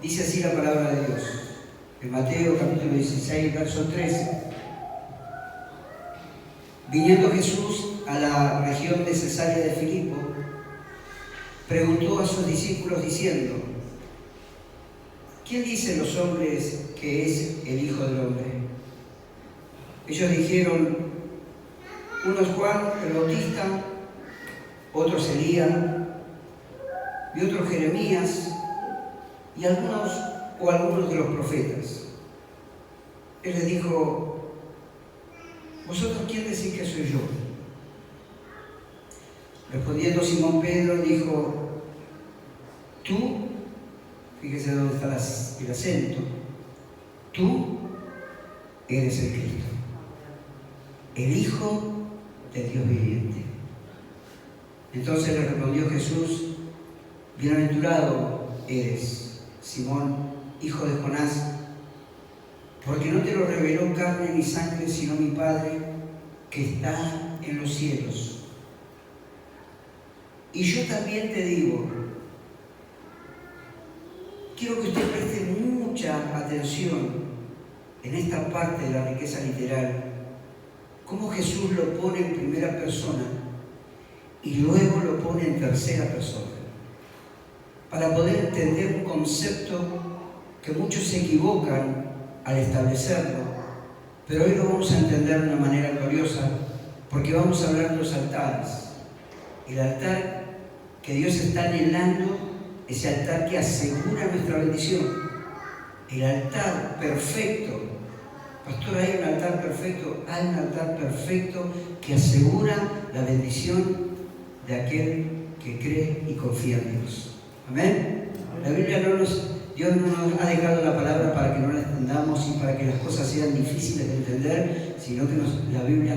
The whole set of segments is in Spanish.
Dice así la palabra de Dios. En Mateo capítulo 16, verso 13. Viniendo Jesús a la región de Cesarea de Filipo, preguntó a sus discípulos diciendo: ¿quién dicen los hombres que es el Hijo del Hombre? Ellos dijeron: unos Juan el Bautista, otros Elías, y otros Jeremías, y algunos de los profetas. Él les dijo: ¿vosotros quién decís que soy yo? Respondiendo Simón Pedro dijo: tú, fíjese dónde está el acento, tú eres el Cristo, el Hijo de Dios viviente. Entonces le respondió Jesús: bienaventurado eres, Simón, hijo de Jonás, porque no te lo reveló carne ni sangre, sino mi Padre que está en los cielos. Y yo también te digo, quiero que usted preste mucha atención en esta parte de la riqueza literal, cómo Jesús lo pone en primera persona y luego lo pone en tercera persona, para poder entender un concepto que muchos se equivocan al establecerlo, pero hoy lo vamos a entender de una manera gloriosa, porque vamos a hablar de los altares. El altar que Dios está anhelando, ese altar que asegura nuestra bendición. El altar perfecto. Pastor, ¿hay un altar perfecto? Hay un altar perfecto que asegura la bendición de aquel que cree y confía en Dios. Amén. La Biblia Dios no nos ha dejado la palabra para que no la entendamos y para que las cosas sean difíciles de entender, sino que la Biblia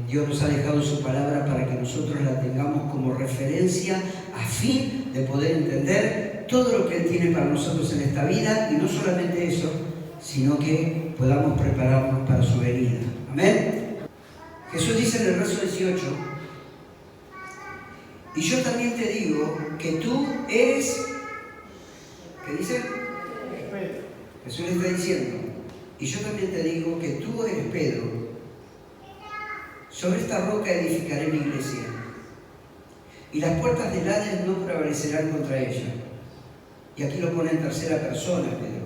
Dios nos ha dejado su palabra para que nosotros la tengamos como referencia a fin de poder entender todo lo que Él tiene para nosotros en esta vida, y no solamente eso, sino que podamos prepararnos para su venida. Amén. Jesús dice en el verso 18: y yo también te digo que tú eres, ¿qué dice? Jesús le está diciendo: y yo también te digo que tú eres Pedro, sobre esta roca edificaré mi iglesia, y las puertas del Hades no prevalecerán contra ella. Y aquí lo pone en tercera persona Pedro,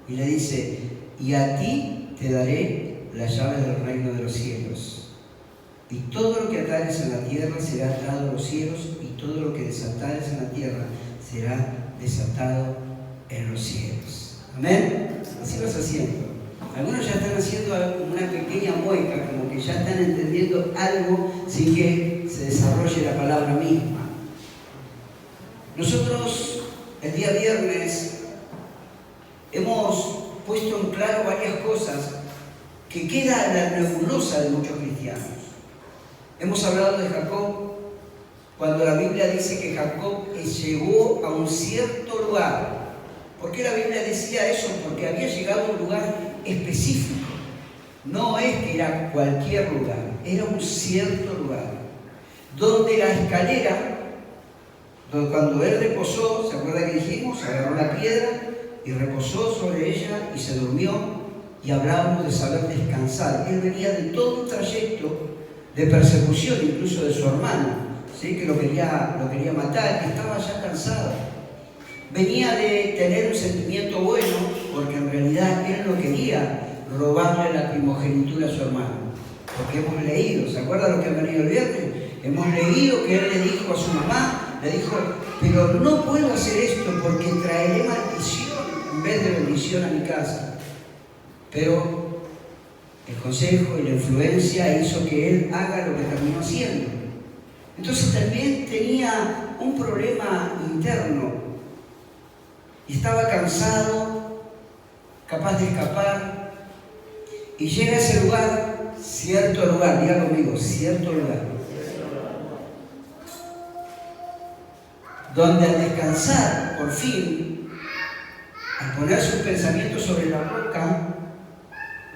y le dice: y a ti te daré las llaves del reino de los cielos. Y todo lo que atares en la tierra será atado en los cielos, y todo lo que desatares en la tierra será desatado en los cielos. Amén. Así vas haciendo. Algunos ya están haciendo una pequeña mueca, como que ya están entendiendo algo sin que se desarrolle la palabra misma. Nosotros el día viernes hemos puesto en claro varias cosas que queda en la nebulosa de muchos cristianos. Hemos hablado de Jacob, cuando la Biblia dice que Jacob llegó a un cierto lugar. ¿Por qué la Biblia decía eso? Porque había llegado a un lugar específico. No es que era cualquier lugar, era un cierto lugar, donde la escalera, cuando él reposó, ¿se acuerda que dijimos? Agarró la piedra y reposó sobre ella y se durmió, y hablábamos de saber descansar. Él venía de todo un trayecto de persecución, incluso de su hermano, ¿sí? Que lo quería matar, que estaba ya cansado. Venía de tener un sentimiento bueno, porque en realidad él no quería robarle la primogenitura a su hermano. Porque hemos leído, ¿se acuerdan lo que han venido el viernes? Hemos leído que él le dijo a su mamá, le dijo: pero no puedo hacer esto porque traeré maldición en vez de bendición a mi casa. Pero el consejo y la influencia hizo que él haga lo que terminó haciendo. Entonces también tenía un problema interno. Y estaba cansado, capaz de escapar, y llega a ese lugar, cierto lugar, diga conmigo, cierto lugar, donde al descansar, por fin, al poner sus pensamientos sobre la roca,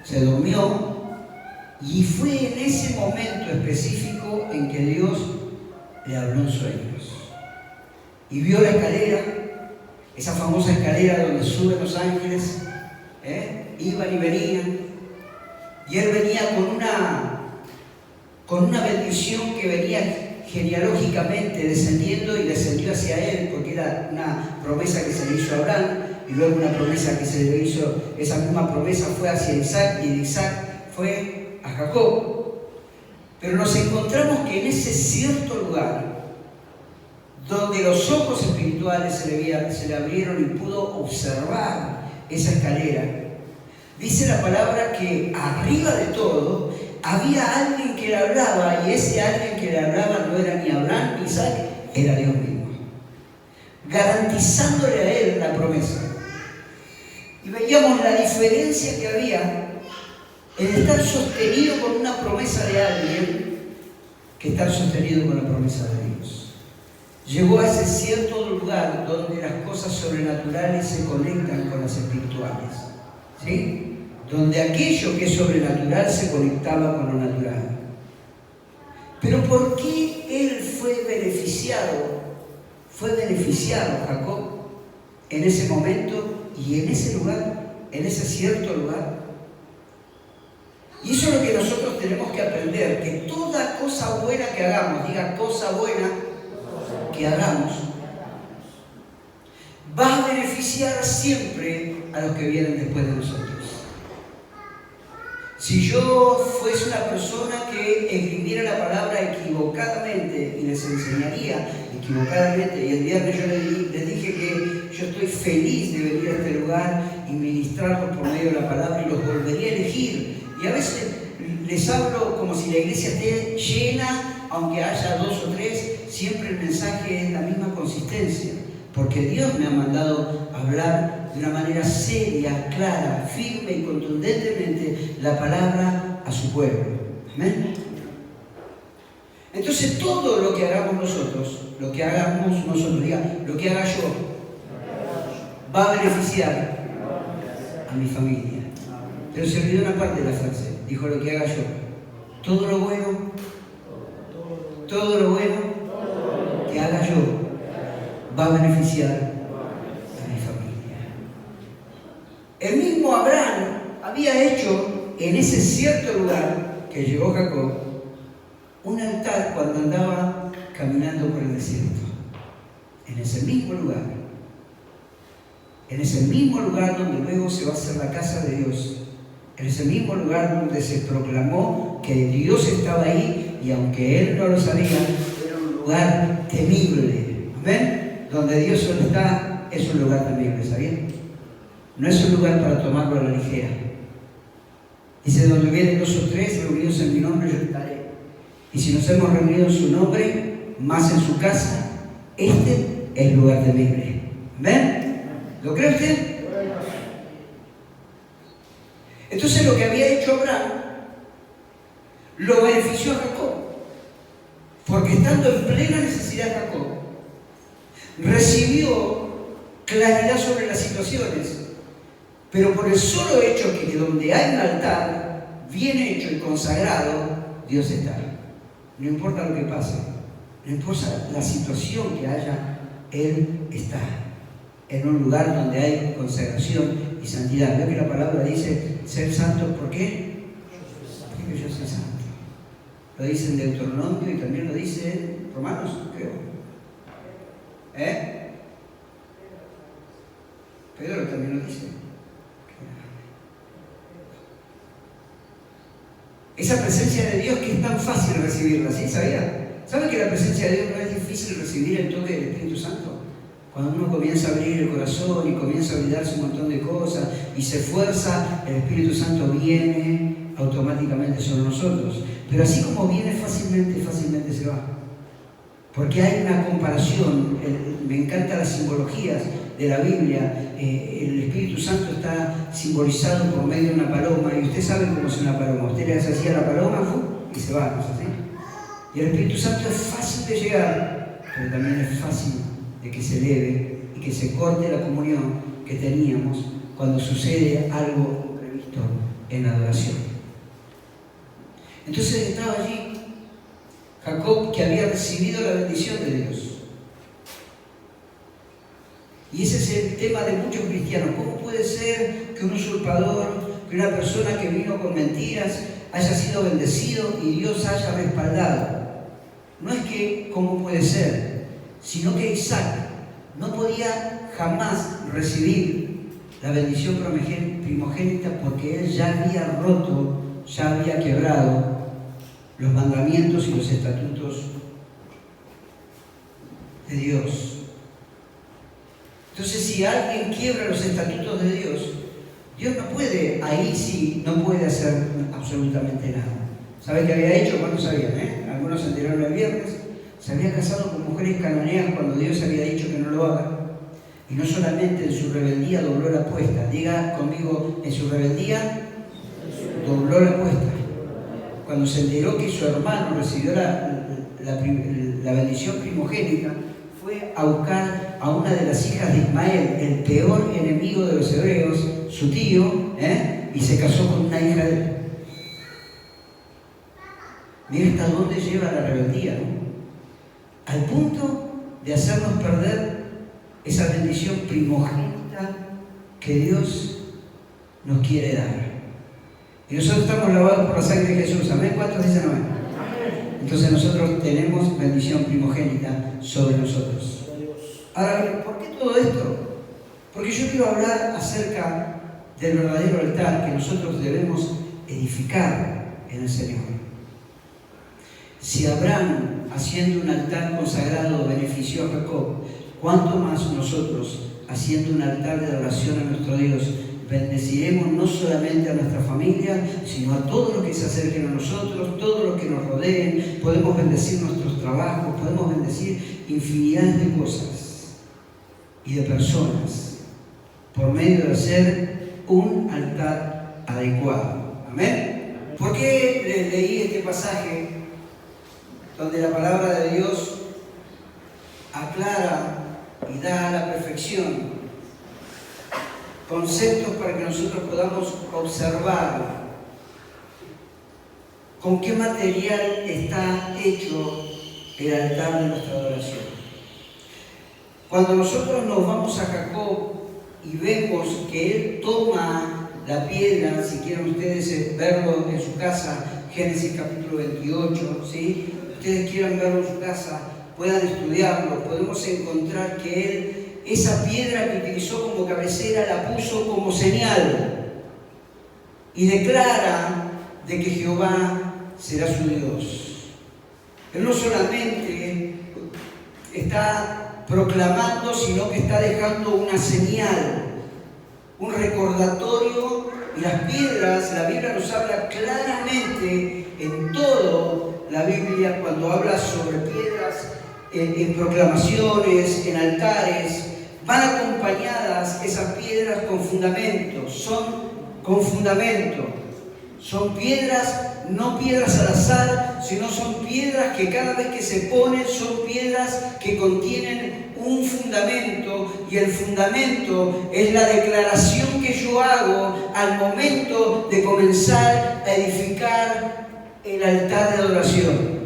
se durmió, y fue en ese momento específico en que Dios le habló en sueños. Y vio la escalera, esa famosa escalera donde suben los ángeles, iban y venían, y él venía con una bendición que venía genealógicamente descendiendo y descendió hacia él, porque era una promesa que se le hizo a Abraham, y luego una promesa que se le hizo, esa misma promesa fue hacia Isaac, y de Isaac fue a Jacob. Pero nos encontramos que en ese cierto lugar, donde los ojos espirituales se le abrieron y pudo observar esa escalera, dice la palabra que arriba de todo había alguien que le hablaba, y ese alguien que le hablaba no era ni Abraham ni Isaac, era Dios mismo, garantizándole a él la promesa. Y veíamos la diferencia que había en estar sostenido con una promesa de alguien que estar sostenido con la promesa de Dios. Llegó a ese cierto lugar donde las cosas sobrenaturales se conectan con las espirituales, ¿sí? Donde aquello que es sobrenatural se conectaba con lo natural. Pero ¿por qué él fue beneficiado? Fue beneficiado Jacob en ese momento y en ese lugar, en ese cierto lugar. Y eso es lo que nosotros tenemos que aprender, que toda cosa buena que hagamos, diga cosa buena que hagamos, va a beneficiar siempre a los que vienen después de nosotros. Si yo fuese una persona que escribiera la palabra equivocadamente y les enseñaría equivocadamente, y el viernes yo les dije que yo estoy feliz de venir a este lugar y ministrarlos por medio de la palabra y los volvería a elegir. Y a veces les hablo como si la iglesia esté llena, aunque haya 2 o 3, siempre el mensaje es la misma consistencia, porque Dios me ha mandado hablar de una manera seria, clara, firme y contundentemente la palabra a su pueblo. ¿Amén? Entonces todo lo que hagamos nosotros, diga, lo que haga yo, va a beneficiar a mi familia. Pero se olvidó una parte de la frase, dijo lo que haga yo. Todo lo bueno que haga yo va a beneficiar a mi familia. El mismo Abraham había hecho en ese cierto lugar que llegó Jacob un altar cuando andaba caminando por el desierto. En ese mismo lugar. En ese mismo lugar donde luego se va a hacer la casa de Dios. En ese mismo lugar donde se proclamó que Dios estaba ahí, y aunque él no lo sabía, era un lugar temible. ¿Amén? Donde Dios solo está, es un lugar temible, ¿sabían? No es un lugar para tomarlo a la ligera. Dice, donde vienen 2 o 3 reunidos en mi nombre, yo estaré. Y si nos hemos reunido en su nombre, más en su casa, este es lugar temible. ¿Amén? ¿Lo cree usted? Entonces lo que había hecho Abraham lo benefició a Jacob, porque estando en plena necesidad Jacob recibió claridad sobre las situaciones, pero por el solo hecho que donde hay un altar bien hecho y consagrado, Dios está. No importa lo que pase, no importa la situación que haya, Él está en un lugar donde hay consagración y santidad. Veo que la palabra dice ser santos, ¿por qué? Porque yo soy santo. Lo dice en Deuteronomio y también lo dice en Romanos, creo. Pedro también lo dice. Esa presencia de Dios que es tan fácil recibirla, ¿sí? ¿Sabía? ¿Saben que la presencia de Dios no es difícil recibir el toque del Espíritu Santo? Cuando uno comienza a abrir el corazón y comienza a olvidarse un montón de cosas y se esfuerza, el Espíritu Santo viene automáticamente sobre nosotros. Pero así como viene fácilmente se va. Porque hay una comparación, me encantan las simbologías de la Biblia. El Espíritu Santo está simbolizado por medio de una paloma, y usted sabe cómo es una paloma. Usted le hace así a la paloma y se va, ¿no es así? Y el Espíritu Santo es fácil de llegar, pero también es fácil de que se eleve y que se corte la comunión que teníamos cuando sucede algo imprevisto en la adoración. Entonces estaba allí Jacob, que había recibido la bendición de Dios. Y ese es el tema de muchos cristianos. ¿Cómo puede ser que un usurpador, que una persona que vino con mentiras, haya sido bendecido y Dios haya respaldado? No es que cómo puede ser, sino que Isaac no podía jamás recibir la bendición primogénita porque él ya había roto, ya había quebrado los mandamientos y los estatutos de Dios. Entonces, si alguien quiebra los estatutos de Dios, Dios no puede, ahí sí, no puede hacer absolutamente nada. ¿Sabe qué había hecho? ¿Cuántos sabían? Algunos se enteraron el viernes. Se había casado con mujeres cananeas cuando Dios había dicho que no lo haga. Y no solamente en su rebeldía dobló la apuesta. Diga conmigo, en su rebeldía dobló la apuesta. Cuando se enteró que su hermano recibió la bendición primogénita, fue a buscar a una de las hijas de Ismael, el peor enemigo de los hebreos, su tío, y se casó con una hija de él. Mira hasta dónde lleva la rebeldía, ¿no? Al punto de hacernos perder esa bendición primogénita que Dios nos quiere dar. Y nosotros estamos lavados por la sangre de Jesús. ¿Amén? ¿Cuántos dicen amén? Entonces nosotros tenemos bendición primogénita sobre nosotros. Ahora, ¿por qué todo esto? Porque yo quiero hablar acerca del verdadero altar que nosotros debemos edificar en el Señor. Si Abraham, haciendo un altar consagrado, benefició a Jacob, ¿cuánto más nosotros, haciendo un altar de adoración a nuestro Dios, bendeciremos no solamente a nuestra familia, sino a todos los que se acerquen a nosotros, todos los que nos rodeen? Podemos bendecir nuestros trabajos, podemos bendecir infinidad de cosas y de personas por medio de hacer un altar adecuado. ¿Amén? ¿Por qué les leí este pasaje donde la palabra de Dios aclara y da a la perfección conceptos para que nosotros podamos observar con qué material está hecho el altar de nuestra adoración? Cuando nosotros nos vamos a Jacob y vemos que él toma la piedra, si quieren ustedes verlo en su casa, Génesis capítulo 28, ¿sí? Ustedes quieran verlo en su casa, puedan estudiarlo, podemos encontrar que él, esa piedra que utilizó como cabecera, la puso como señal y declara de que Jehová será su Dios. Él no solamente está proclamando, sino que está dejando una señal, un recordatorio. Y las piedras, la Biblia nos habla claramente en todo la Biblia, cuando habla sobre piedras, en proclamaciones, en altares, van acompañadas esas piedras con fundamentos, son con fundamento. Son piedras, no piedras al azar, sino son piedras que cada vez que se ponen son piedras que contienen un fundamento, y el fundamento es la declaración que yo hago al momento de comenzar a edificar el altar de adoración.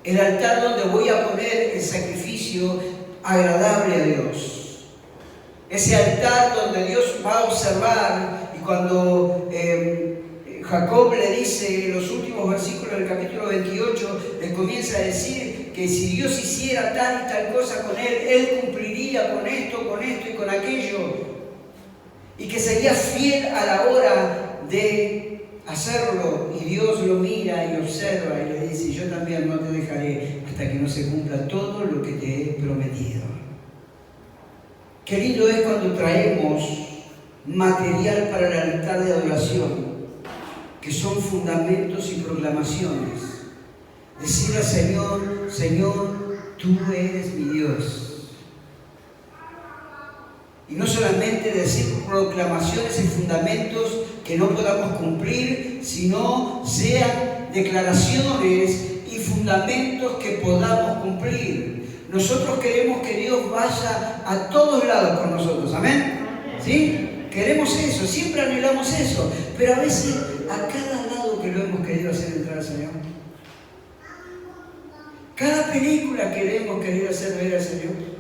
El altar donde voy a poner el sacrificio agradable a Dios. Ese altar donde Dios va a observar, y cuando Jacob le dice en los últimos versículos del capítulo 28, le comienza a decir que si Dios hiciera tal y tal cosa con él cumpliría con esto y con aquello, y que sería fiel a la hora de hacerlo. Y Dios lo mira y observa y le dice: yo también no te dejaré hasta que no se cumpla todo lo que te he prometido. Qué lindo es cuando traemos material para el altar de adoración, que son fundamentos y proclamaciones. Decirle al Señor: Señor, tú eres mi Dios. Y no solamente decir proclamaciones y fundamentos que no podamos cumplir, sino sean declaraciones y fundamentos que podamos cumplir. Nosotros queremos que Dios vaya a todos lados con nosotros. ¿Amén? ¿Sí? Queremos eso, siempre anhelamos eso, pero a veces a cada lado que lo hemos querido hacer entrar al Señor. Cada película que le hemos querido hacer ver al Señor.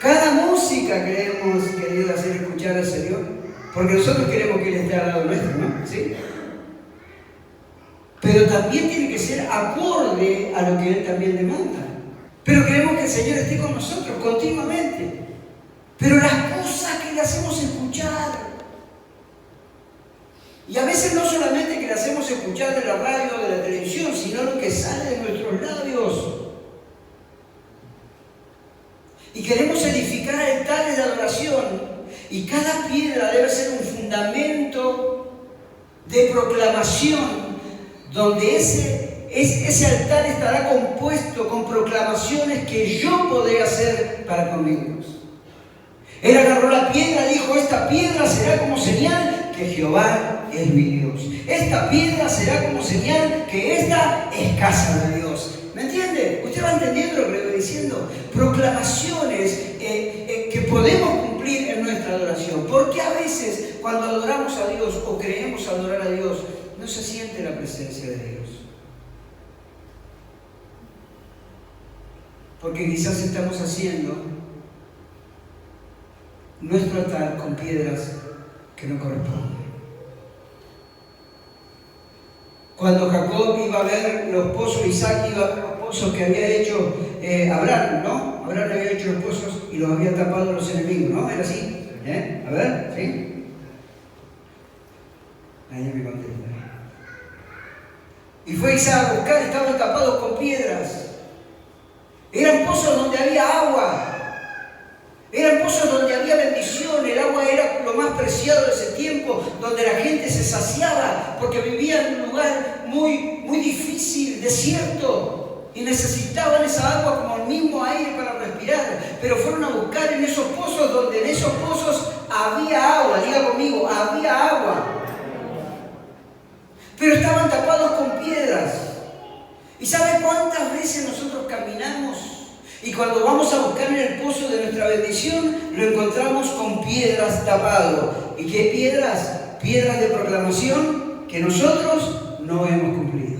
Cada música que hemos querido hacer escuchar al Señor, porque nosotros queremos que Él esté al lado nuestro, ¿no? ¿Sí? Pero también tiene que ser acorde a lo que Él también demanda. Pero queremos que el Señor esté con nosotros continuamente. Pero las cosas que le hacemos escuchar, y a veces no solamente que le hacemos escuchar de la radio o de la televisión, sino lo que sale de nuestros labios. Y queremos edificar altares de adoración, y cada piedra debe ser un fundamento de proclamación, donde ese altar estará compuesto con proclamaciones que yo podré hacer para con Dios. Él agarró la piedra y dijo: esta piedra será como señal que Jehová es mi Dios. Esta piedra será como señal que esta es casa de Dios. ¿Me entiende? ¿Usted va entendiendo lo que le estoy diciendo? Proclamaciones que podemos cumplir en nuestra adoración. Porque a veces cuando adoramos a Dios o creemos adorar a Dios, no se siente la presencia de Dios? Porque quizás estamos haciendo nuestro altar con piedras que no corresponden. Cuando Jacob iba a ver los pozos, Isaac iba a ver los pozos que había hecho Abraham, ¿no? Abraham había hecho los pozos y los había tapado los enemigos, ¿no? ¿Era así? A ver, ¿sí? Nadie me contesta. Y fue Isaac a buscar, estaban tapados con piedras. Eran pozos donde había agua. Eran pozos donde había bendición. El agua era lo más preciado de ese tiempo, donde la gente se saciaba, porque vivía en un lugar muy, muy difícil, desierto, y necesitaban esa agua como el mismo aire para respirar. Pero fueron a buscar en esos pozos, donde en esos pozos había agua. Diga conmigo, había agua. Pero estaban tapados con piedras. ¿Y sabe cuántas veces nosotros caminamos y cuando vamos a buscar en el pozo de nuestra bendición, lo encontramos con piedras tapado? ¿Y qué piedras? Piedras de proclamación que nosotros no hemos cumplido.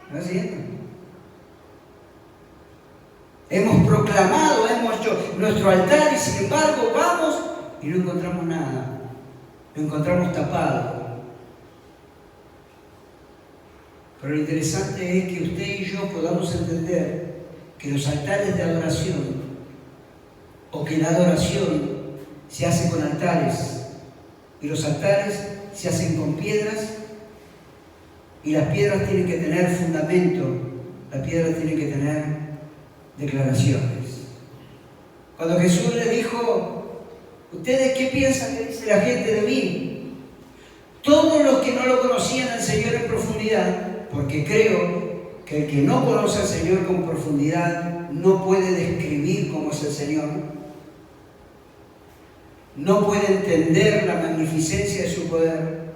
¿No es cierto? Hemos proclamado, hemos hecho nuestro altar y sin embargo vamos y no encontramos nada. Lo encontramos tapado. Pero lo interesante es que usted y yo podamos entender que los altares de adoración, o que la adoración se hace con altares, y los altares se hacen con piedras, y las piedras tienen que tener fundamento, las piedras tienen que tener declaraciones. Cuando Jesús le dijo: ¿ustedes qué piensan que dice la gente de mí? Todos los que no lo conocían al Señor en profundidad, porque creo que el que no conoce al Señor con profundidad no puede describir cómo es el Señor, no puede entender la magnificencia de su poder,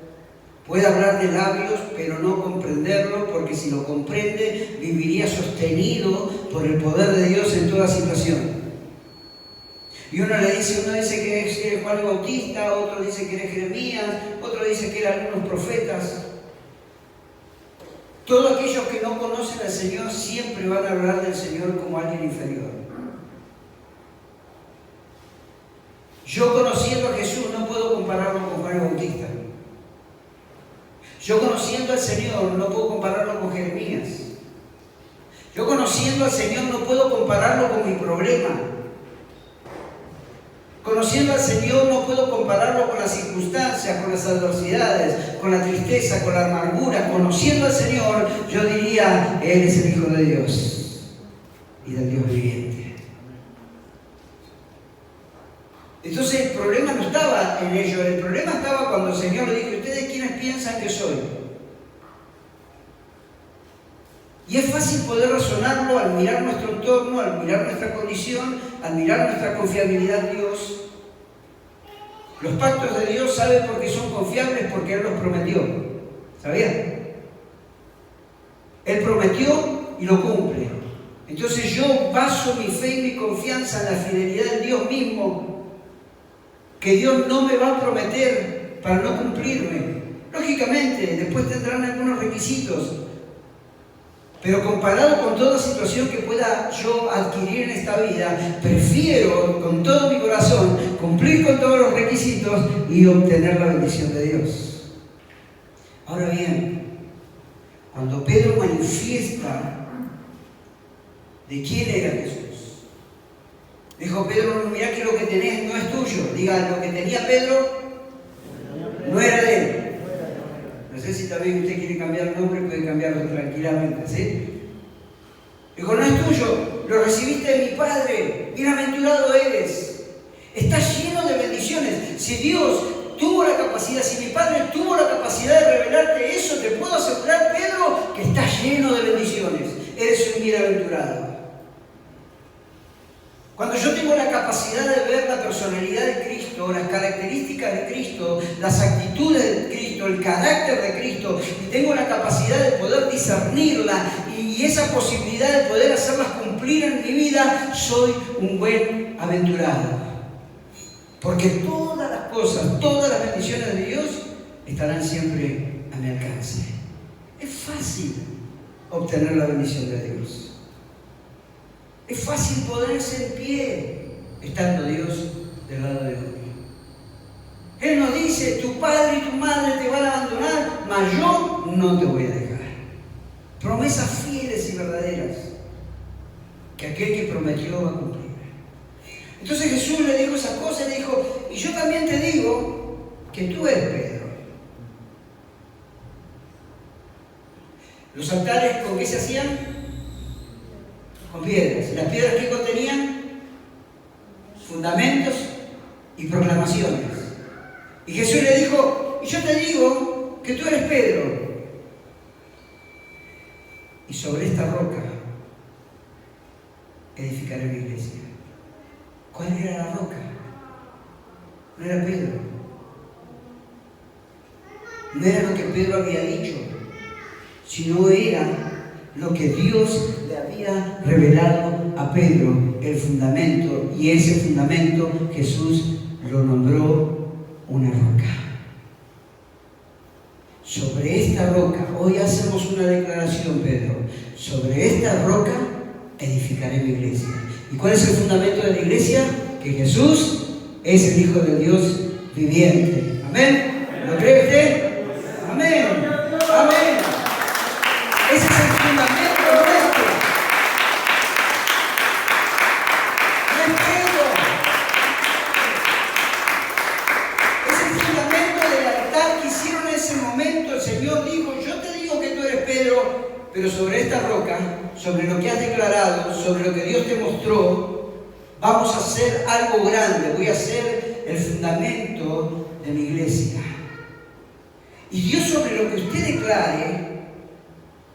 puede hablar de labios pero no comprenderlo, porque si lo comprende viviría sostenido por el poder de Dios en toda situación. Y uno dice que es Juan el Bautista, otro dice que era Jeremías, otro dice que eran algunos profetas. Todos aquellos que no conocen al Señor siempre van a hablar del Señor como alguien inferior. Yo, conociendo a Jesús, no puedo compararlo con Juan el Bautista. Yo, conociendo al Señor, no puedo compararlo con Jeremías. Yo, conociendo al Señor, no puedo compararlo con mi problema. Conociendo al Señor no puedo compararlo con las circunstancias, con las adversidades, con la tristeza, con la amargura. Conociendo al Señor, yo diría: Él es el Hijo de Dios y del Dios viviente. Entonces el problema no estaba en ello, el problema estaba cuando el Señor le dijo: ¿ustedes quiénes piensan que soy? Y es fácil poder razonarlo al mirar nuestro entorno, al mirar nuestra condición, al mirar nuestra confiabilidad en Dios. Los pactos de Dios, ¿sabe por qué son confiables? Porque Él los prometió. ¿Sabía? Él prometió y lo cumple. Entonces yo baso mi fe y mi confianza en la fidelidad de Dios mismo, que Dios no me va a prometer para no cumplirme. Lógicamente, después tendrán algunos requisitos, Pero comparado con toda situación que pueda yo adquirir en esta vida, prefiero con todo mi corazón cumplir con todos los requisitos y obtener la bendición de Dios. Ahora bien, cuando Pedro manifiesta de quién era Jesús, dijo Pedro, mirá que lo que tenés no es tuyo. Diga, lo que tenía Pedro no era de él. No sé si también usted quiere cambiar el nombre, puede cambiarlo tranquilamente, ¿sí? Dijo, no es tuyo, lo recibiste de mi Padre, bienaventurado eres. Estás lleno de bendiciones. Si Dios tuvo la capacidad, si mi Padre tuvo la capacidad de revelarte eso, te puedo asegurar, Pedro, que estás lleno de bendiciones. Eres un bienaventurado. Cuando yo tengo la capacidad de ver la personalidad de Cristo, las características de Cristo, las actitudes de Cristo, el carácter de Cristo, y tengo la capacidad de poder discernirla y esa posibilidad de poder hacerlas cumplir en mi vida, soy un buen aventurado. Porque todas las cosas, todas las bendiciones de Dios estarán siempre a mi alcance. Es fácil obtener la bendición de Dios. Es fácil ponerse en pie estando Dios del lado de uno. Él nos dice, tu padre y tu madre te van a abandonar, mas yo no te voy a dejar. Promesas fieles y verdaderas que aquel que prometió va a cumplir. Entonces Jesús le dijo esas cosas, le dijo, y yo también te digo que tú eres Pedro. Los altares, ¿con qué se hacían? Con piedras. ¿Las piedras qué contenían? Fundamentos y proclamaciones. Y Jesús le dijo, y yo te digo que tú eres Pedro. Y sobre esta roca edificaré mi iglesia. ¿Cuál era la roca? No era Pedro. No era lo que Pedro había dicho, sino era lo que Dios le había revelado a Pedro, el fundamento, y ese fundamento Jesús lo nombró una roca. Sobre esta roca, hoy hacemos una declaración, Pedro, sobre esta roca edificaré mi iglesia. ¿Y cuál es el fundamento de la iglesia? Que Jesús es el Hijo de Dios viviente. ¿Amén? ¿Lo cree usted? Amén. Amén. Ese es el fundamento nuestro. No es Pedro. Es el fundamento del altar que hicieron en ese momento. El Señor dijo, yo te digo que tú eres Pedro, pero sobre esta roca, sobre lo que has declarado, sobre lo que Dios te mostró, vamos a hacer algo grande. Voy a hacer el fundamento de mi iglesia. Y Dios, sobre lo que usted declare,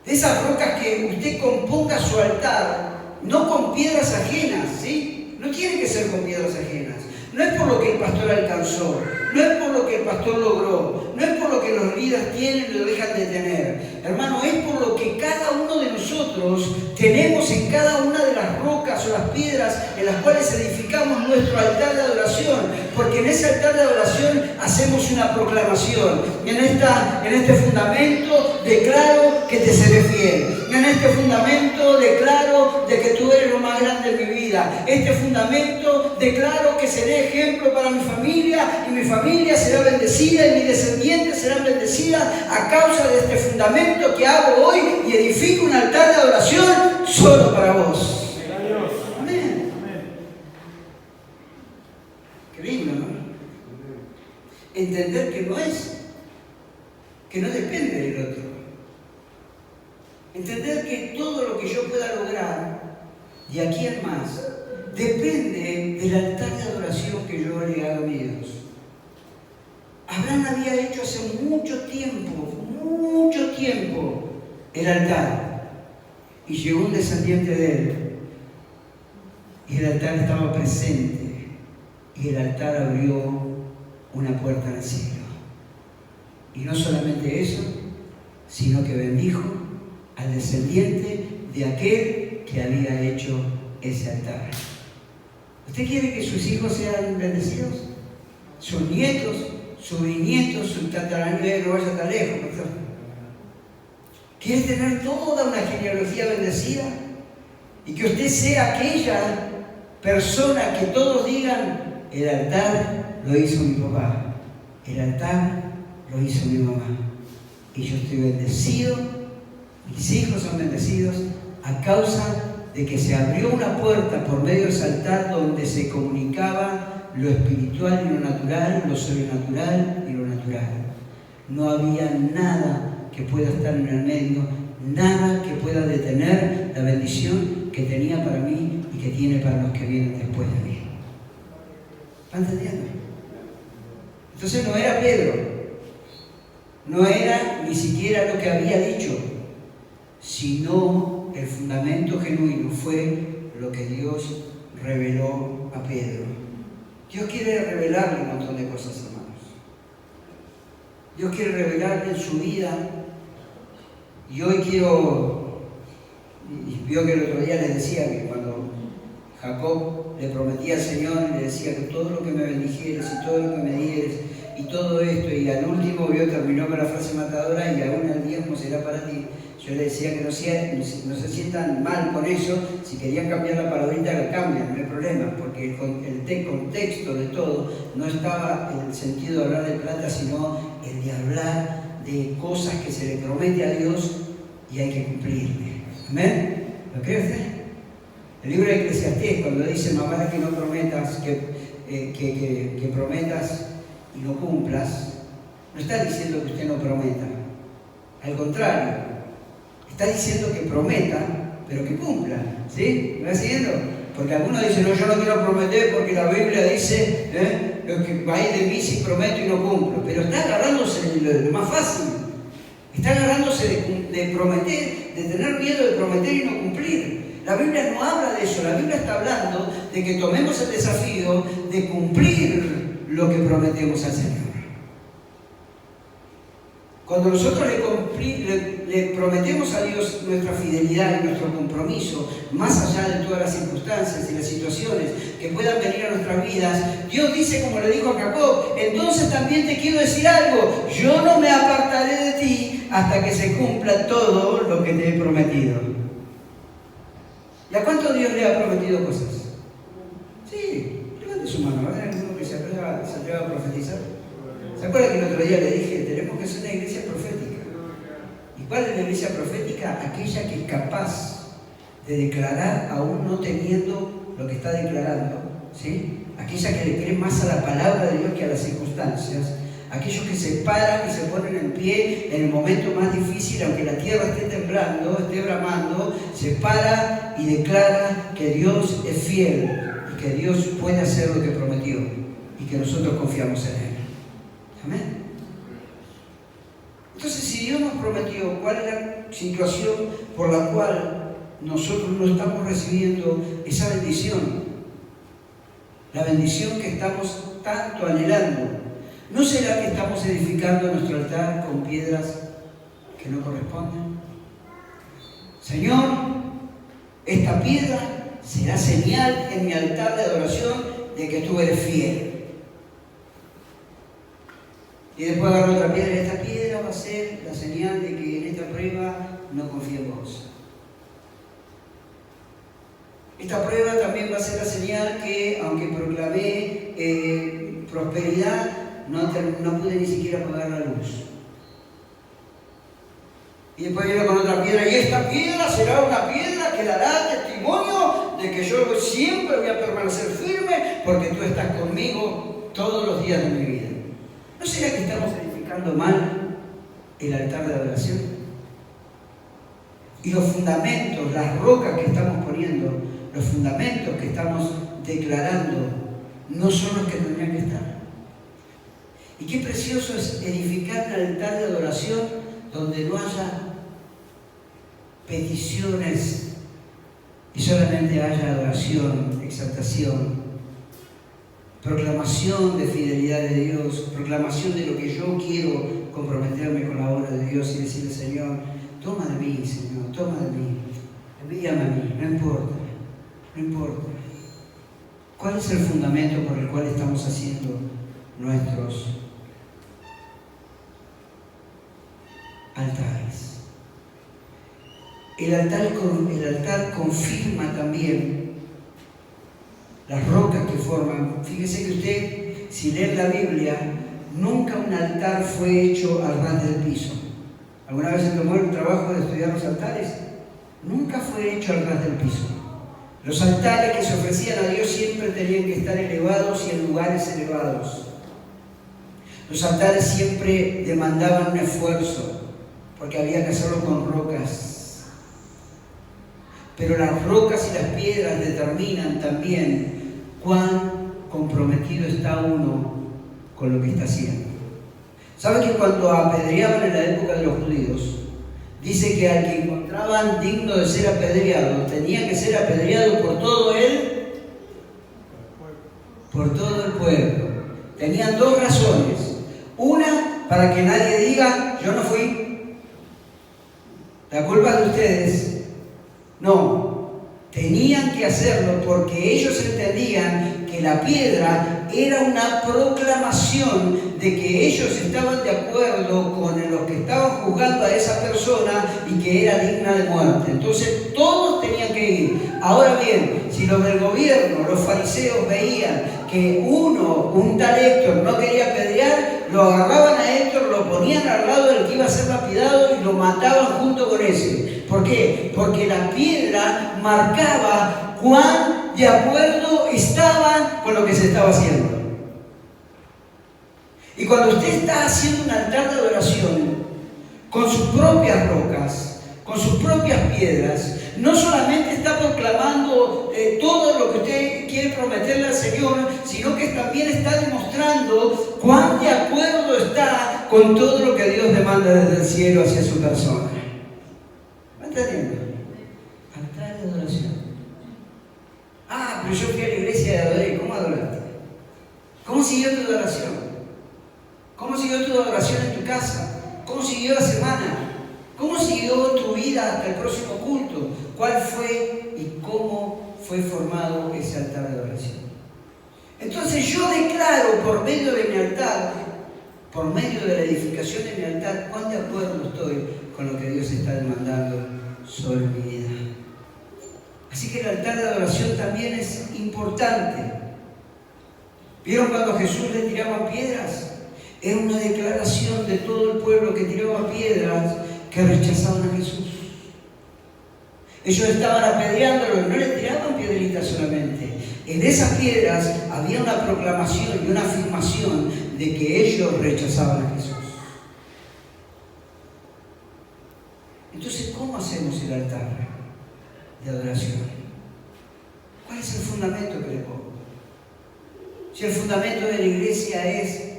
de esas rocas que usted componga su altar, no con piedras ajenas, ¿sí? No tiene que ser con piedras ajenas. No es por lo que el pastor alcanzó, no es por lo que el pastor logró, no es por lo que los líderes tienen y lo dejan de tener. Hermano, es por lo que cada uno de nosotros tenemos en cada una de las rocas o las piedras en las cuales edificamos nuestro altar de adoración. Porque en ese altar de adoración hacemos una proclamación. En este fundamento declaro que te seré fiel. En este fundamento declaro de que tú eres lo más grande en mi vida. Este fundamento declaro que seré ejemplo para mi familia y mi familia será bendecida y mis descendientes serán bendecidas a causa de este fundamento que hago hoy y edifico un altar de adoración solo para vos. Amén. Qué lindo, ¿no? Entender que no depende del otro. Entender que todo lo que yo pueda lograr de aquí en más depende del altar de adoración que yo le hago a mi Dios. Abraham había hecho hace mucho tiempo, el altar. Y llegó un descendiente de él. Y el altar estaba presente. Y el altar abrió una puerta al cielo. Y no solamente eso, sino que bendijo al descendiente de aquel que había hecho ese altar. ¿Usted quiere que sus hijos sean bendecidos? Sus nietos, sus bisnietos, sus tataranietos, no vaya tan lejos, ¿no? ¿Quiere tener toda una genealogía bendecida? Y que usted sea aquella persona que todos digan, el altar lo hizo mi papá, el altar lo hizo mi mamá. Y yo estoy bendecido, mis hijos son bendecidos a causa de que se abrió una puerta por medio de ese altar donde se comunicaba lo espiritual y lo natural, lo sobrenatural y lo natural. No había nada que pueda estar en el medio, nada que pueda detener la bendición que tenía para mí y que tiene para los que vienen después de mí. ¿Están entendiendo? Entonces no era Pedro, no era ni siquiera lo que había dicho, sino el fundamento genuino fue lo que Dios reveló a Pedro. Dios quiere revelarle un montón de cosas, hermanos. Dios quiere revelarle en su vida. Y hoy quiero, y vio que el otro día les decía que cuando Jacob le prometía al Señor y le decía que todo lo que me bendijeres y todo lo que me dieres y todo esto, y al último terminó con la frase matadora, y aún el diezmo será para ti. Yo le decía que no se sientan mal con eso. Si querían cambiar la palabrita, la cambian, no hay problema, porque el contexto de todo no estaba en el sentido de hablar de plata, sino el de hablar de cosas que se le promete a Dios y hay que cumplirle. ¿Amén? ¿Lo cree usted? El libro de Eclesiastés, cuando dice, más vale que no prometas, que prometas y no cumplas, no está diciendo que usted no prometa. Al contrario, está diciendo que prometa, pero que cumpla. ¿Sí? ¿Me va siguiendo? Porque algunos dicen, no, yo no quiero prometer porque la Biblia dice, lo que va a ir de mí si prometo y no cumplo. Pero está agarrándose de lo más fácil. Está agarrándose de prometer, de tener miedo de prometer y no cumplir. La Biblia no habla de eso. La Biblia está hablando de que tomemos el desafío de cumplir lo que prometemos al Señor. Cuando nosotros le prometemos a Dios nuestra fidelidad y nuestro compromiso, más allá de todas las circunstancias y las situaciones que puedan venir a nuestras vidas, Dios dice, como le dijo a Jacob, entonces también te quiero decir algo, yo no me apartaré de ti hasta que se cumpla todo lo que te he prometido. ¿Y a cuánto Dios le ha prometido cosas? Sí, levante su mano, ¿va a haber alguno que se atreva a profetizar? ¿Se acuerdan que el otro día le dije, tenemos que ser una iglesia profética? ¿Y cuál es la iglesia profética? Aquella que es capaz de declarar aún no teniendo lo que está declarando, ¿sí? Aquella que le cree más a la palabra de Dios que a las circunstancias, aquellos que se paran y se ponen en pie en el momento más difícil, aunque la tierra esté temblando, esté bramando, se para y declara que Dios es fiel y que Dios puede hacer lo que prometió y que nosotros confiamos en Él. Amén. Entonces, si Dios nos prometió, ¿cuál es la situación por la cual nosotros no estamos recibiendo esa bendición? La bendición que estamos tanto anhelando. ¿No será que estamos edificando nuestro altar con piedras que no corresponden? Señor, esta piedra será señal en mi altar de adoración de que tú eres fiel. Y después agarro otra piedra, y esta piedra va a ser la señal de que en esta prueba no confío en vos. Esta prueba también va a ser la señal que, aunque proclamé prosperidad, no pude ni siquiera apagar la luz. Y después viene con otra piedra, y esta piedra será una piedra que dará testimonio de que yo siempre voy a permanecer firme porque tú estás conmigo todos los días de mi vida. ¿No será que estamos edificando mal el altar de adoración? Y los fundamentos, las rocas que estamos poniendo, los fundamentos que estamos declarando, no son los que tendrían que estar. Y qué precioso es edificar un altar de adoración donde no haya peticiones y solamente haya adoración, exaltación, proclamación de fidelidad de Dios, proclamación de lo que yo quiero comprometerme con la obra de Dios y decirle, Señor, toma de mí, Señor, toma de mí, envíame a mí, no importa, no importa. ¿Cuál es el fundamento por el cual estamos haciendo nuestros altares? El altar confirma también las rocas que forman. Fíjese que usted, si lee la Biblia, nunca un altar fue hecho al ras del piso. ¿Alguna vez se tomó el trabajo de estudiar los altares? Nunca fue hecho al ras del piso. Los altares que se ofrecían a Dios siempre tenían que estar elevados y en lugares elevados. Los altares siempre demandaban un esfuerzo, porque había que hacerlo con rocas. Pero las rocas y las piedras determinan también cuán comprometido está uno con lo que está haciendo. ¿Sabe que cuando apedreaban en la época de los judíos, dice que al que encontraban digno de ser apedreado, tenía que ser apedreado por todo el pueblo? Tenían dos razones. Una, para que nadie diga, yo no fui, la culpa es de ustedes. No, tenían que hacerlo porque ellos entendían que la piedra era una proclamación de que ellos estaban de acuerdo con los que estaban juzgando a esa persona y que era digna de muerte. Entonces todos tenían que ir. Ahora bien, si los del gobierno, los fariseos, veían que un tal Héctor no quería apedrear, lo agarraban a Héctor, lo ponían al lado del que iba a ser lapidado y lo mataban junto con ese. ¿Por qué? Porque la piedra marcaba cuán de acuerdo estaban con lo que se estaba haciendo. Y cuando usted está haciendo un altar de adoración con sus propias rocas, con sus propias piedras, no solamente está proclamando todo lo que usted quiere prometerle al Señor, sino que también está demostrando cuán de acuerdo está con todo lo que Dios demanda desde el cielo hacia su persona. ¿Me entendiendo? Altar de adoración. Ah, pero yo fui a la iglesia y adoré. ¿Cómo adoraste? ¿Cómo siguió tu adoración? ¿Cómo siguió tu adoración en tu casa? ¿Cómo siguió la semana? ¿Cómo siguió tu vida hasta el próximo culto? ¿Cuál fue y cómo fue formado ese altar de adoración? Entonces yo declaro por medio de mi altar, por medio de la edificación de mi altar, cuán de acuerdo estoy con lo que Dios está demandando sobre mi vida. Así que el altar de adoración también es importante. ¿Vieron cuando Jesús le tiraban piedras? Era una declaración de todo el pueblo que tiraba piedras que rechazaban a Jesús. Ellos estaban apedreándolo, no le tiraban piedritas solamente. En esas piedras había una proclamación y una afirmación de que ellos rechazaban a Jesús. Entonces, ¿cómo hacemos el altar de adoración? ¿Cuál es el fundamento que le pongo? Si el fundamento de la iglesia es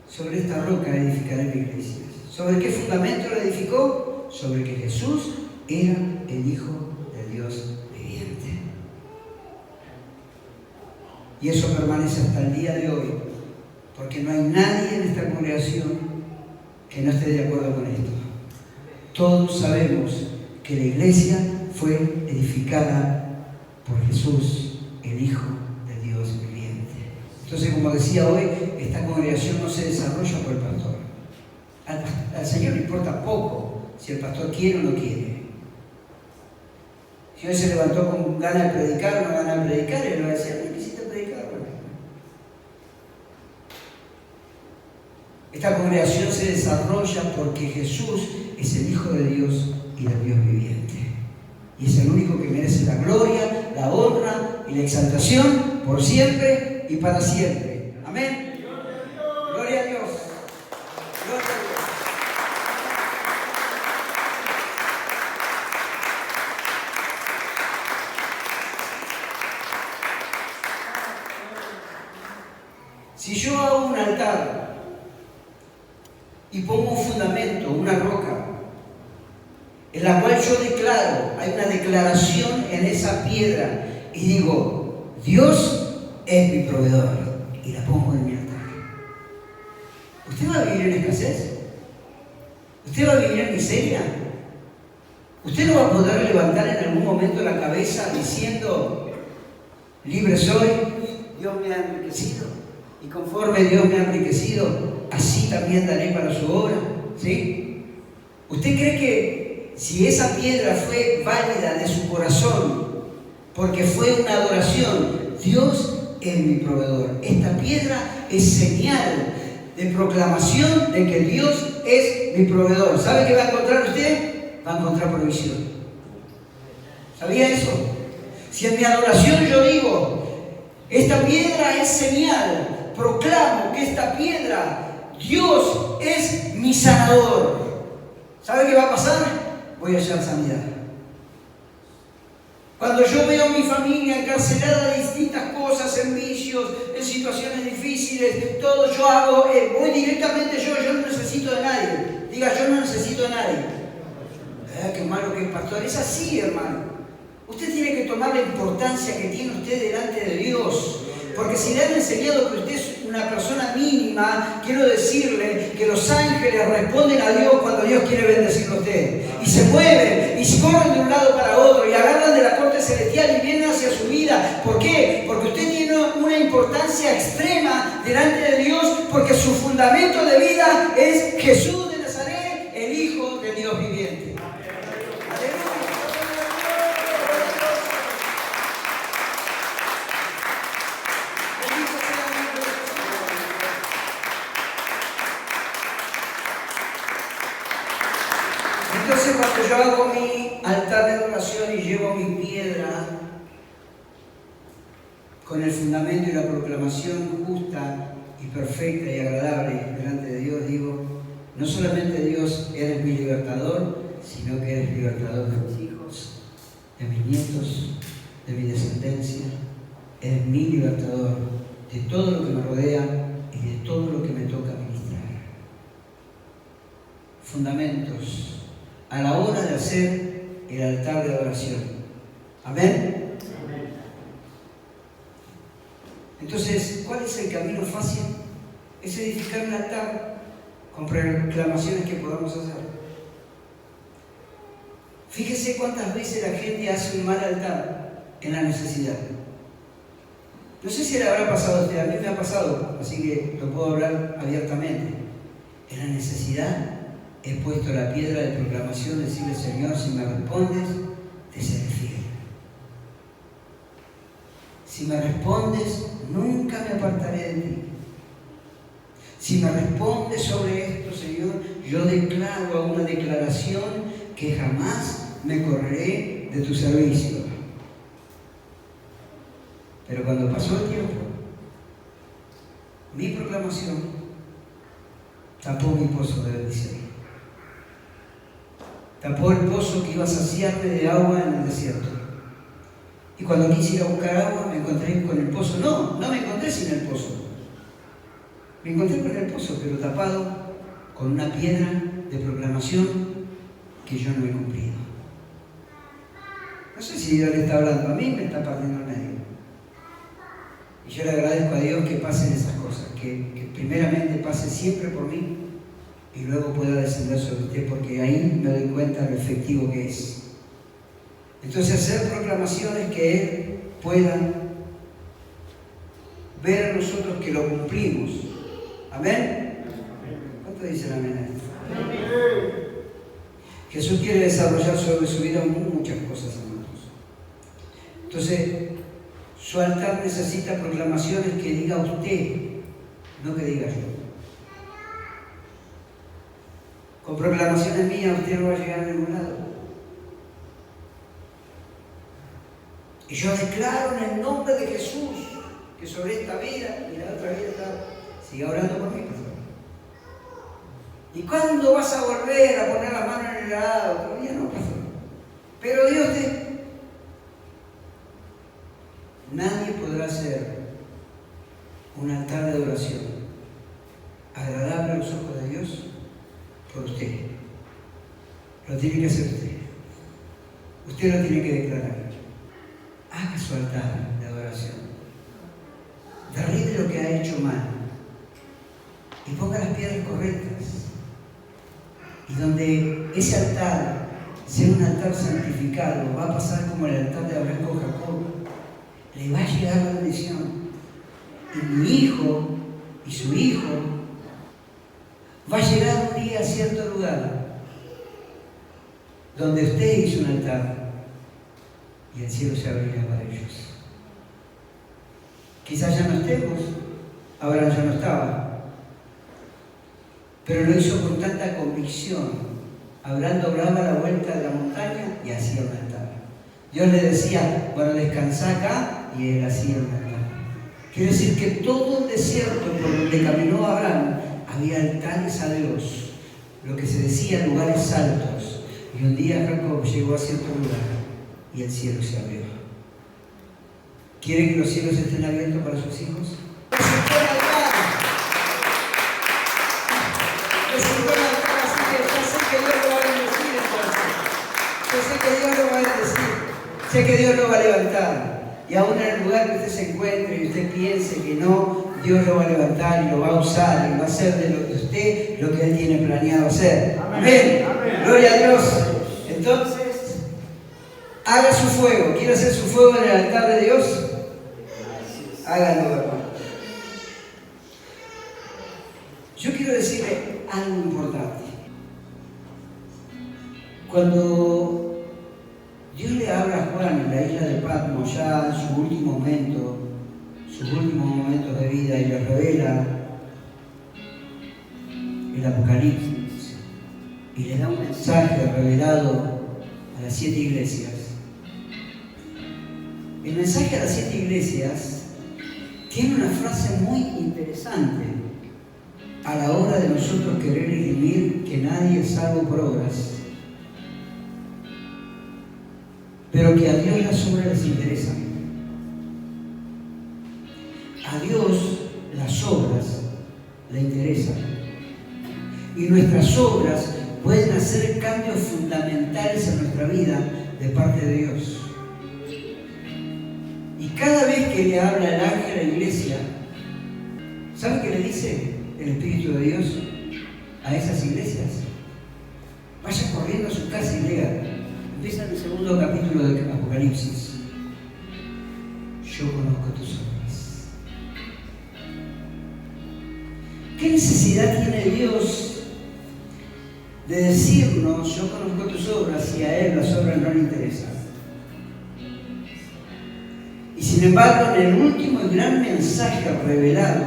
sobre esta roca edificaré mi iglesia. ¿Sobre qué fundamento la edificó? Sobre que Jesús era el Hijo de Dios viviente. Y eso permanece hasta el día de hoy, porque no hay nadie en esta congregación que no esté de acuerdo con esto. Todos sabemos que la iglesia fue edificada por Jesús, el Hijo de Dios viviente. Entonces, como decía hoy, esta congregación no se desarrolla por el pastor. Al Señor le importa poco si el pastor quiere o no quiere. Si hoy se levantó con ganas de predicar o no ganas de predicar, él va a decir, no necesita predicar. Esta congregación se desarrolla porque Jesús es el Hijo de Dios y del Dios viviente. Y es el único que merece la gloria, la honra y la exaltación por siempre y para siempre. Amén. Gloria a Dios. Gloria a Dios. Si yo hago un altar y pongo un fundamento, una roca, en la cual yo declaro, hay una declaración en esa piedra, y digo, Dios es mi proveedor, y la pongo en mi altar. ¿Usted va a vivir en escasez? ¿Usted va a vivir en miseria? ¿Usted no va a poder levantar en algún momento la cabeza diciendo, libre soy, Dios me ha enriquecido, y conforme Dios me ha enriquecido, así también daré para su obra? ¿Sí? ¿Usted cree que si esa piedra fue válida de su corazón, porque fue una adoración, Dios es mi proveedor. Esta piedra es señal de proclamación de que Dios es mi proveedor. ¿Sabe qué va a encontrar usted? Va a encontrar provisión. ¿Sabía eso? Si en mi adoración yo digo, esta piedra es señal, proclamo que esta piedra, Dios es mi sanador. ¿Sabe qué va a pasar? Voy a hallar sanidad. Cuando yo veo a mi familia encarcelada de distintas cosas, en vicios, en situaciones difíciles, todo yo hago, voy directamente yo no necesito de nadie. Diga, yo no necesito de nadie. Qué malo que es, pastor. Es así, hermano. Usted tiene que tomar la importancia que tiene usted delante de Dios. Porque si le han enseñado que usted es una persona mínima, quiero decirle que los ángeles responden a Dios cuando Dios quiere bendecirlo a usted. Y se mueven, y se corren de un lado para otro, y agarran de la corte celestial y vienen hacia su vida. ¿Por qué? Porque usted tiene una importancia extrema delante de Dios, porque su fundamento de vida es Jesús de Nazaret, el Hijo del Dios viviente. Entonces, cuando yo hago mi altar de adoración y llevo mi piedra con el fundamento y la proclamación justa y perfecta y agradable delante de Dios, digo, no solamente Dios eres mi libertador, sino que eres libertador de mis hijos, de mis nietos, de mi descendencia, eres mi libertador de todo lo que me rodea y de todo lo que me toca ministrar. Fundamentos a la hora de hacer el altar de adoración. ¿Amén? Amén. Entonces, ¿cuál es el camino fácil? Es edificar un altar con proclamaciones que podamos hacer. Fíjese cuántas veces la gente hace un mal altar en la necesidad. No sé si le habrá pasado a usted, a mí me ha pasado, así que lo puedo hablar abiertamente. En la necesidad he puesto la piedra de proclamación, decirle, Señor, si me respondes, te seré fiel. Si me respondes, nunca me apartaré de ti. Si me respondes sobre esto, Señor, yo declaro una declaración que jamás me correré de tu servicio. Pero cuando pasó el tiempo, mi proclamación tapó mi pozo de bendición. Tapó el pozo que iba a saciarme de agua en el desierto. Y cuando quise ir a buscar agua, me encontré con el pozo. No me encontré sin el pozo. Me encontré con el pozo, pero tapado con una piedra de proclamación que yo no he cumplido. No sé si Dios le está hablando a mí, me está partiendo el medio. Y yo le agradezco a Dios que pasen esas cosas, que primeramente pase siempre por mí y luego pueda descender sobre usted, porque ahí me doy cuenta de lo efectivo que es. Entonces, hacer proclamaciones que Él pueda ver a nosotros que lo cumplimos. ¿Amén? ¿Cuánto dicen amén a esto? Amén. Jesús quiere desarrollar sobre su vida muchas cosas, hermanos. Entonces, su altar necesita proclamaciones que diga usted, no que diga yo. Con proclamaciones mías usted no va a llegar a ningún lado. Y yo declaro en el nombre de Jesús que sobre esta vida y la otra vida siga orando por mí, pastor. ¿Y cuándo vas a volver a poner las manos en el arado? Todavía no, pastor. Pero Dios te... Nadie podrá hacer un altar de adoración agradable a los ojos de Dios por usted. Lo tiene que hacer usted. Usted lo tiene que declarar. Haga su altar de adoración. Derribe lo que ha hecho mal y ponga las piedras correctas. Y donde ese altar sea un altar santificado, va a pasar como el altar de Abraham con Jacob. Le va a llegar la bendición. Y mi hijo y su hijo va a llegar un día a cierto lugar donde usted hizo un altar y el cielo se abriría para ellos. Quizás ya no estemos, Abraham ya no estaba, pero lo hizo con tanta convicción. Abraham doblaba la vuelta de la montaña y hacía un altar. Dios le decía, bueno, descansá acá, y él hacía un altar. Quiere decir que todo el desierto por donde caminó Abraham había altares a Dios, lo que se decía lugares altos. Y un día Jacob llegó a cierto lugar y el cielo se abrió. ¿Quiere que los cielos estén abiertos para sus hijos? Presentó el altar. Presentó el altar, así que ya sé que Dios lo va a bendecir entonces. Yo sé que Dios lo va a bendecir. Sé que Dios lo va a levantar. Y aún en el lugar que usted se encuentre y usted piense que no, Dios lo va a levantar y lo va a usar y va a hacer de lo que usted, lo que Él tiene planeado hacer. Amén. Amén. Gloria a Dios. Entonces, haga su fuego. ¿Quiere hacer su fuego en el altar de Dios? Hágalo, hermano. Yo quiero decirle algo importante. Cuando Dios le habla a Juan en la isla de Patmos, ya en sus últimos momentos de vida, y le revela el Apocalipsis y le da un mensaje revelado a las 7 iglesias. El mensaje a las 7 iglesias tiene una frase muy interesante a la hora de nosotros querer escribir que nadie es salvo por obras, pero que a Dios las obras les interesan. A Dios las obras le interesan. Y nuestras obras pueden hacer cambios fundamentales en nuestra vida de parte de Dios. Y cada vez que le habla el ángel a la iglesia, ¿sabe qué le dice el Espíritu de Dios a esas iglesias? Vaya corriendo a su casa y lea. Empieza en el segundo capítulo de Apocalipsis. Yo conozco tus obras. ¿Qué necesidad tiene Dios de decirnos, yo conozco tus obras, si a Él las obras no le interesan? Y sin embargo, en el último y gran mensaje revelado,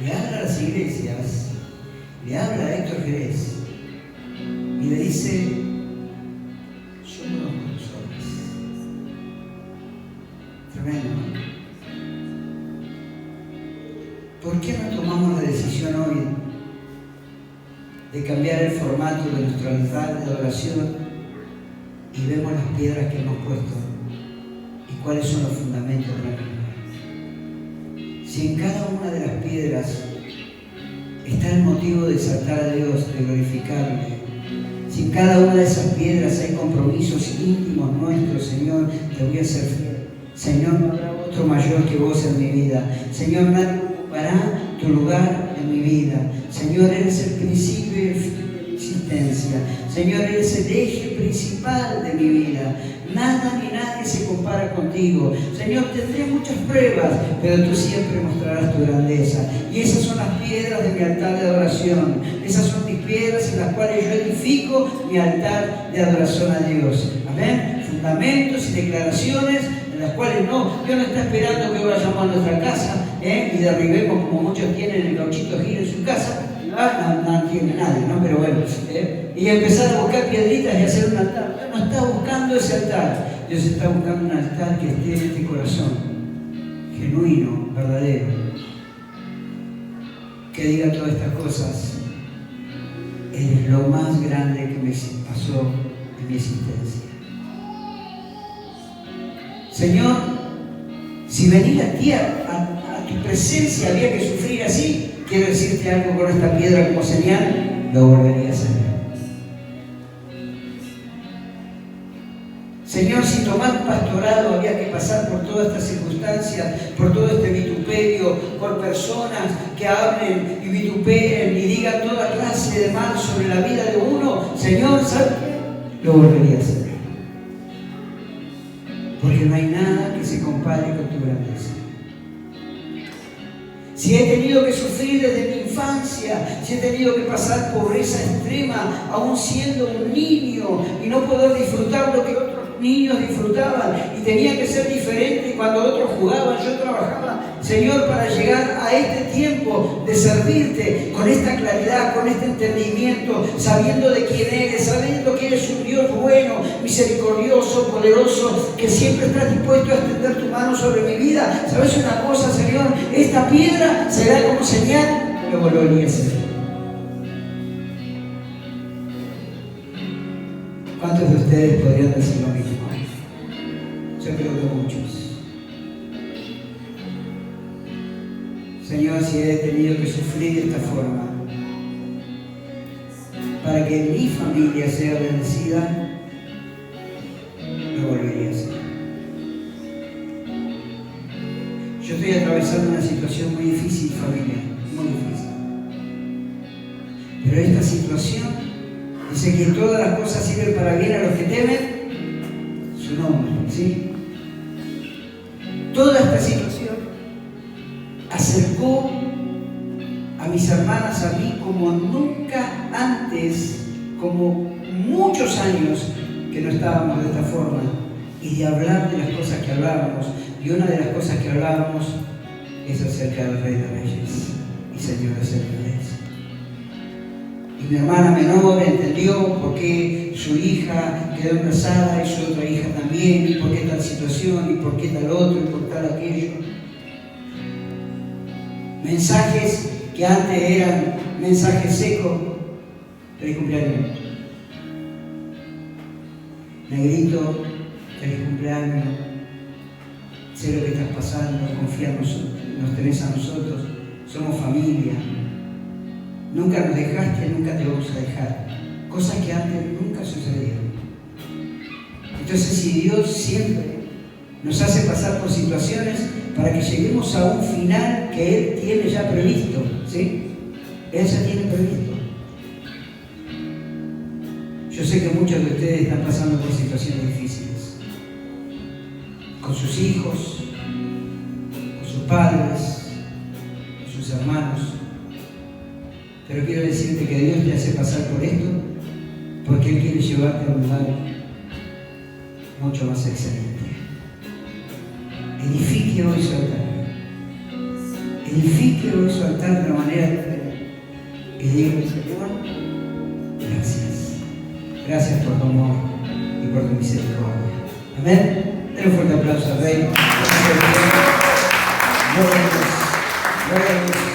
le habla a las iglesias, le habla a Héctor Jerez, y le dice, yo conozco tus obras. Tremendo, ¿no? ¿Por qué no tomamos la decisión hoy de cambiar el formato de nuestro altar de adoración y vemos las piedras que hemos puesto y cuáles son los fundamentos de la misma? Si en cada una de las piedras está el motivo de exaltar a Dios, de glorificarle, si en cada una de esas piedras hay compromisos íntimos nuestros, Señor, te voy a ser fiel. Señor, no habrá otro mayor que vos en mi vida. Señor, nadie ocupará tu lugar en mi vida. Señor, eres el principio y el fin de mi existencia. Señor, eres el eje principal de mi vida. Nada ni nadie se compara contigo. Señor, tendré muchas pruebas, pero tú siempre mostrarás tu grandeza. Y esas son las piedras de mi altar de adoración. Esas son mis piedras en las cuales yo edifico mi altar de adoración a Dios. Amén. Fundamentos y declaraciones en las cuales Dios no está esperando que vayamos a nuestra casa y derribemos como muchos tienen el gauchito Gil en su casa. No tiene nadie, ¿no? Pero bueno, y empezar a buscar piedritas y hacer un altar. Dios no está buscando ese altar. Dios está buscando un altar que esté en este corazón, genuino, verdadero, que diga todas estas cosas. Eres lo más grande que me pasó en mi existencia. Señor, si venir a ti, a tu presencia, había que sufrir así, quiero decirte algo con esta piedra como señal, lo volvería a hacer. Señor, si tomar un pastorado había que pasar por todas estas circunstancias, por todo este vituperio, por personas que hablen y vituperen y digan toda clase de mal sobre la vida de uno, Señor, ¿sabes qué? Lo volvería a hacer. Porque no hay nada que se compare con tu grandeza. Si he tenido que sufrir desde mi infancia, infancia, si he tenido que pasar pobreza extrema, aún siendo un niño, y no poder disfrutar lo que otros niños disfrutaban, y tenía que ser diferente cuando otros jugaban, yo trabajaba, Señor, para llegar a este tiempo de servirte con esta claridad, con este entendimiento, sabiendo de quién eres, sabiendo que eres un Dios bueno, misericordioso, poderoso, que siempre estás dispuesto a extender tu mano sobre mi vida. ¿Sabes una cosa, Señor? Esta piedra será como señal. Luego lo Eliezer. ¿Cuántos de ustedes podrían decir lo mismo? Yo creo que muchos. Señor, si he tenido que sufrir de esta forma para que mi familia sea bendecida, lo volvería a hacer. Yo estoy atravesando una situación muy difícil, familia, muy difícil. Pero esta situación dice que todas las cosas sirven para bien a los que temen su nombre, ¿sí? Toda esta situación acercó a mis hermanas a mí como nunca antes, como muchos años que no estábamos de esta forma, y de hablar de las cosas que hablábamos. Y una de las cosas que hablábamos es acerca del Rey de Reyes y Señor de Señores. Y mi hermana menor entendió por qué su hija quedó embarazada y su otra hija también, y por qué tal situación, y por qué tal otro, y por tal aquello. Mensajes que antes eran mensajes secos. Feliz cumpleaños. Negrito, feliz cumpleaños. Sé lo que estás pasando, confía en nosotros, nos tenés a nosotros, somos familia. Nunca nos dejaste, nunca te vamos a dejar. Cosas que antes nunca sucedieron. Entonces, si Dios siempre nos hace pasar por situaciones para que lleguemos a un final que Él tiene ya previsto, ¿sí? Él ya tiene previsto. Yo sé que muchos de ustedes están pasando por situaciones difíciles. Con sus hijos, con sus padres, con sus hermanos. Pero quiero decirte que Dios te hace pasar por esto porque Él quiere llevarte a un lugar mucho más excelente. Edifique hoy su altar. Edifique hoy su altar de una manera diferente. Y diga, Señor, gracias. Gracias por tu amor y por tu misericordia. Amén. Den un fuerte aplauso al Rey. Gloria a Dios. Gloria a Dios.